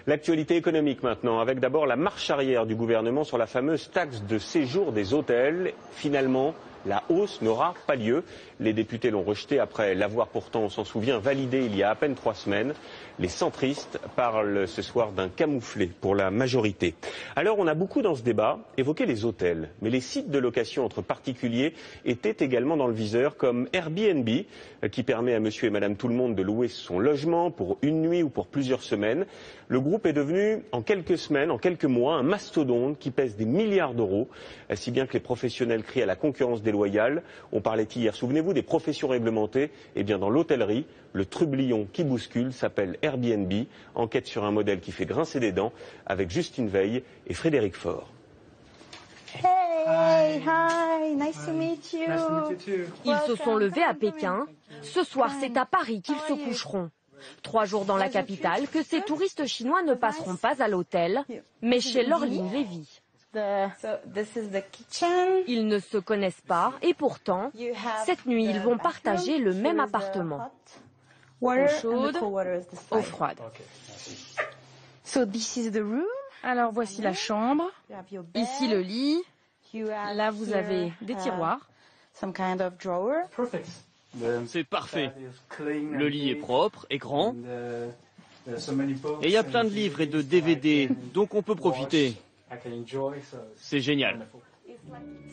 L'actualité économique maintenant, avec d'abord la marche arrière du gouvernement sur la fameuse taxe de séjour des hôtels. Finalement, la hausse n'aura pas lieu. Les députés l'ont rejetée après l'avoir pourtant, on s'en souvient, validé il y a à peine 3 semaines. Les centristes parlent ce soir d'un camouflet pour la majorité. Alors on a beaucoup dans ce débat évoqué les hôtels, mais les sites de location entre particuliers étaient également dans le viseur, comme Airbnb, qui permet à monsieur et madame tout le monde de louer son logement pour une nuit ou pour plusieurs semaines. Le groupe est devenu, en quelques semaines, en quelques mois, un mastodonte qui pèse des milliards d'euros, si bien que les professionnels crient à la concurrence déloyale. On parlait hier, souvenez-vous, des professions réglementées. Eh bien, dans l'hôtellerie, le trublion qui bouscule s'appelle Airbnb. Enquête sur un modèle qui fait grincer des dents avec Justine Veil et Frédéric Faure. Hey, hi, nice to meet you. Nice to meet you too. Ils se sont levés à Pékin. Ce soir, c'est à Paris qu'ils se coucheront. 3 jours dans la capitale que ces touristes chinois ne passeront pas à l'hôtel, mais chez Laureline Lévy. Ils ne se connaissent pas et pourtant, cette nuit, ils vont partager le même appartement. Eau chaude, eau froide. Alors voici la chambre, ici le lit, là vous avez des tiroirs. C'est parfait. Le lit est propre et grand. Et il y a plein de livres et de DVD, donc on peut profiter. C'est génial.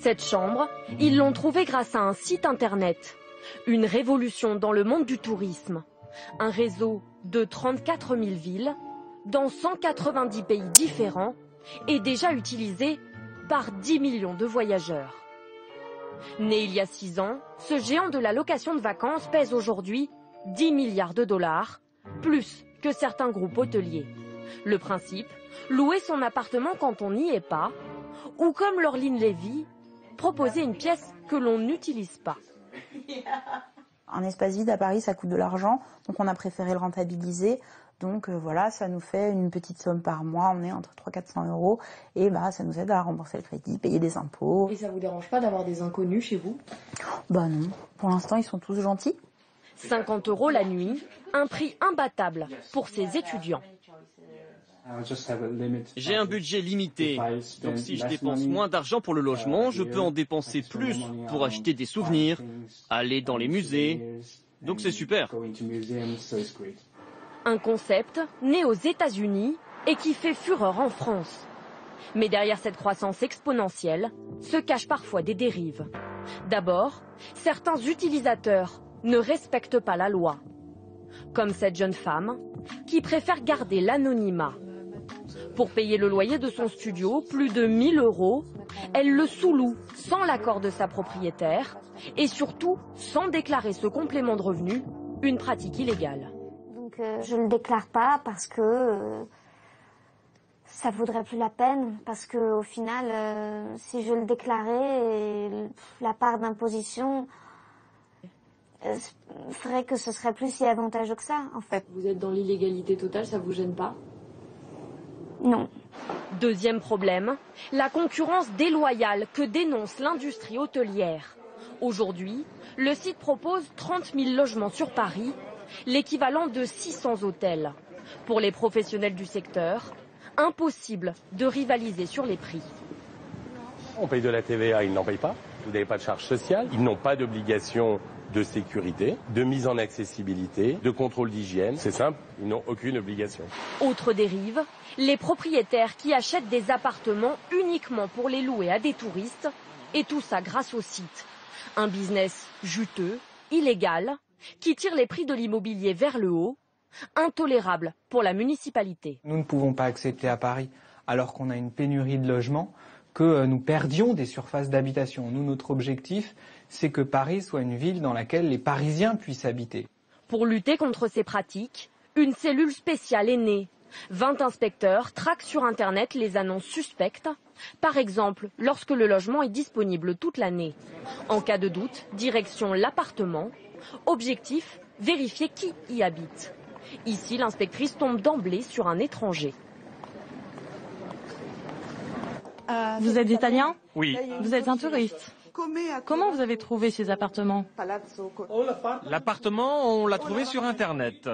Cette chambre, ils l'ont trouvée grâce à un site internet. Une révolution dans le monde du tourisme. Un réseau de 34 000 villes, dans 190 pays différents, et déjà utilisé par 10 millions de voyageurs. Né il y a 6 ans, ce géant de la location de vacances pèse aujourd'hui 10 milliards de dollars, plus que certains groupes hôteliers. Le principe, louer son appartement quand on n'y est pas, ou comme Laureline Lévy, proposer une pièce que l'on n'utilise pas. Un espace vide à Paris, ça coûte de l'argent, donc on a préféré le rentabiliser. Donc voilà, ça nous fait une petite somme par mois, on est entre 300-400 euros, et ça nous aide à rembourser le crédit, payer des impôts. Et ça vous dérange pas d'avoir des inconnus chez vous? Bah non, pour l'instant ils sont tous gentils. 50 € la nuit, un prix imbattable pour ces étudiants. J'ai un budget limité, donc si je dépense moins d'argent pour le logement, je peux en dépenser plus pour acheter des souvenirs, aller dans les musées, donc c'est super. Un concept né aux États-Unis et qui fait fureur en France. Mais derrière cette croissance exponentielle se cachent parfois des dérives. D'abord, certains utilisateurs ne respectent pas la loi. Comme cette jeune femme qui préfère garder l'anonymat. Pour payer le loyer de son studio, plus de 1 000 €, elle le sous-loue sans l'accord de sa propriétaire et surtout sans déclarer ce complément de revenu, une pratique illégale. Donc je ne le déclare pas parce que ça vaudrait plus la peine, parce que au final, si je le déclarais, la part d'imposition ferait que ce serait plus si avantageux que ça, en fait. Vous êtes dans l'illégalité totale, ça vous gêne pas? Non. Deuxième problème, la concurrence déloyale que dénonce l'industrie hôtelière. Aujourd'hui, le site propose 30 000 logements sur Paris, l'équivalent de 600 hôtels. Pour les professionnels du secteur, impossible de rivaliser sur les prix. On paye de la TVA, ils n'en payent pas. Vous n'avez pas de charge sociale, ils n'ont pas d'obligation de sécurité, de mise en accessibilité, de contrôle d'hygiène. C'est simple, ils n'ont aucune obligation. Autre dérive, les propriétaires qui achètent des appartements uniquement pour les louer à des touristes, et tout ça grâce au site. Un business juteux, illégal, qui tire les prix de l'immobilier vers le haut, intolérable pour la municipalité. Nous ne pouvons pas accepter à Paris, alors qu'on a une pénurie de logements, que nous perdions des surfaces d'habitation. Nous, notre objectif, c'est que Paris soit une ville dans laquelle les Parisiens puissent habiter. Pour lutter contre ces pratiques, une cellule spéciale est née. 20 inspecteurs traquent sur Internet les annonces suspectes, par exemple lorsque le logement est disponible toute l'année. En cas de doute, direction l'appartement. Objectif, vérifier qui y habite. Ici, l'inspectrice tombe d'emblée sur un étranger. Vous êtes italien? Oui. Vous êtes un touriste. Comment vous avez trouvé ces appartements? L'appartement, on l'a trouvé sur Internet.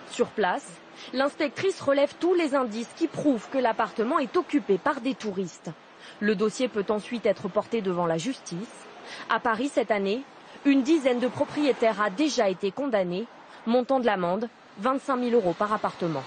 Sur place, l'inspectrice relève tous les indices qui prouvent que l'appartement est occupé par des touristes. Le dossier peut ensuite être porté devant la justice. À Paris cette année, une dizaine de propriétaires a déjà été condamnée. Montant de l'amende, 25 000 € par appartement.